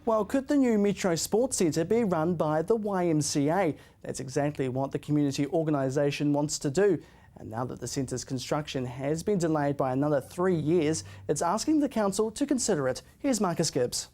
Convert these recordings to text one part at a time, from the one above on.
Well, could the new Metro Sports Centre be run by the YMCA? That's exactly what the community organisation wants to do. And now that the centre's construction has been delayed by another 3 years, it's asking the council to consider it. Here's Marcus Gibbs.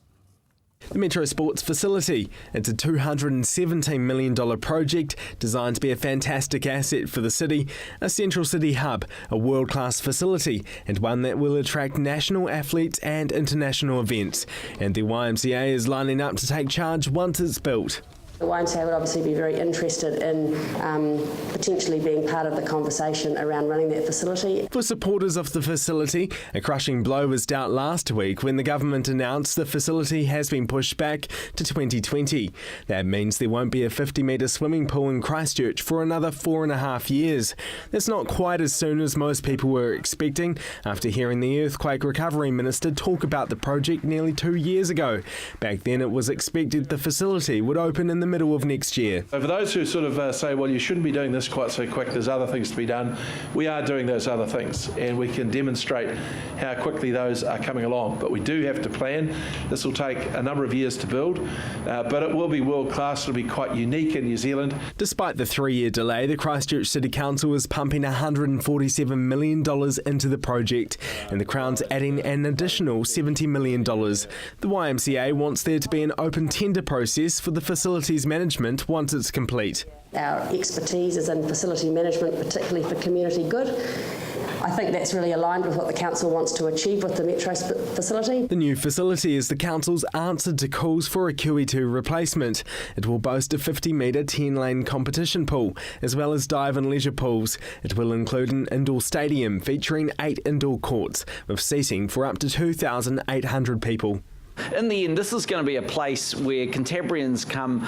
The Metro Sports Facility. It's a $217 million project designed to be a fantastic asset for the city, a central city hub, a world-class facility, and one that will attract national athletes and international events. And the YMCA is lining up to take charge once it's built. The YMCA would obviously be very interested in potentially being part of the conversation around running that facility. For supporters of the facility, a crushing blow was dealt last week when the government announced the facility has been pushed back to 2020. That means there won't be a 50-metre swimming pool in Christchurch for another 4.5 years. That's not quite as soon as most people were expecting after hearing the Earthquake Recovery Minister talk about the project nearly 2 years ago. Back then it was expected the facility would open in the middle of next year. So for those who sort of say, well, you shouldn't be doing this quite so quick, there's other things to be done, we are doing those other things and we can demonstrate how quickly those are coming along. But we do have to plan. This will take a number of years to build, but it will be world class. It'll be quite unique in New Zealand. Despite the 3-year delay, the Christchurch City Council is pumping $147 million into the project, and the Crown's adding an additional $70 million. The YMCA wants there to be an open tender process for the facility's management once it's complete. Our expertise is in facility management, particularly for community good. I think that's really aligned with what the council wants to achieve with the Metro facility. The new facility is the council's answer to calls for a QE2 replacement. It will boast a 50-metre 10-lane competition pool, as well as dive and leisure pools. It will include an indoor stadium featuring 8 indoor courts, with seating for up to 2,800 people. In the end, this is going to be a place where Canterburyans come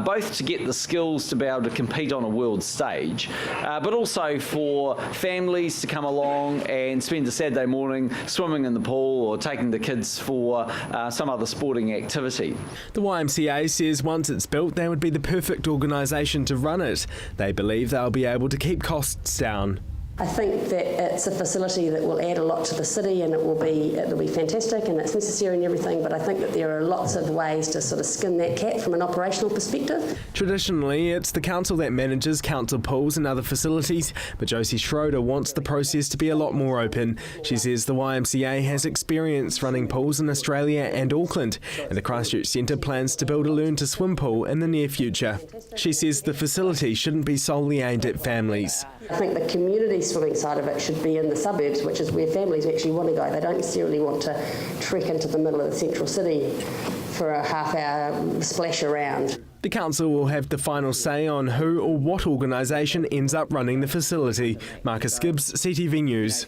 both to get the skills to be able to compete on a world stage, but also for families to come along and spend a Saturday morning swimming in the pool or taking the kids for some other sporting activity. The YMCA says once it's built, they would be the perfect organisation to run it. They believe they'll be able to keep costs down. I think that it's a facility that will add a lot to the city, and it'll be fantastic and it's necessary and everything, but I think that there are lots of ways to sort of skin that cat from an operational perspective. Traditionally, it's the council that manages council pools and other facilities, but Josie Schroeder wants the process to be a lot more open. She says the YMCA has experience running pools in Australia and Auckland, and the Christchurch Centre plans to build a learn-to-swim pool in the near future. She says the facility shouldn't be solely aimed at families. I think the community swimming side of it should be in the suburbs, which is where families actually want to go. They don't necessarily want to trek into the middle of the central city for a half-hour splash around. The council will have the final say on who or what organisation ends up running the facility. Marcus Gibbs, CTV News.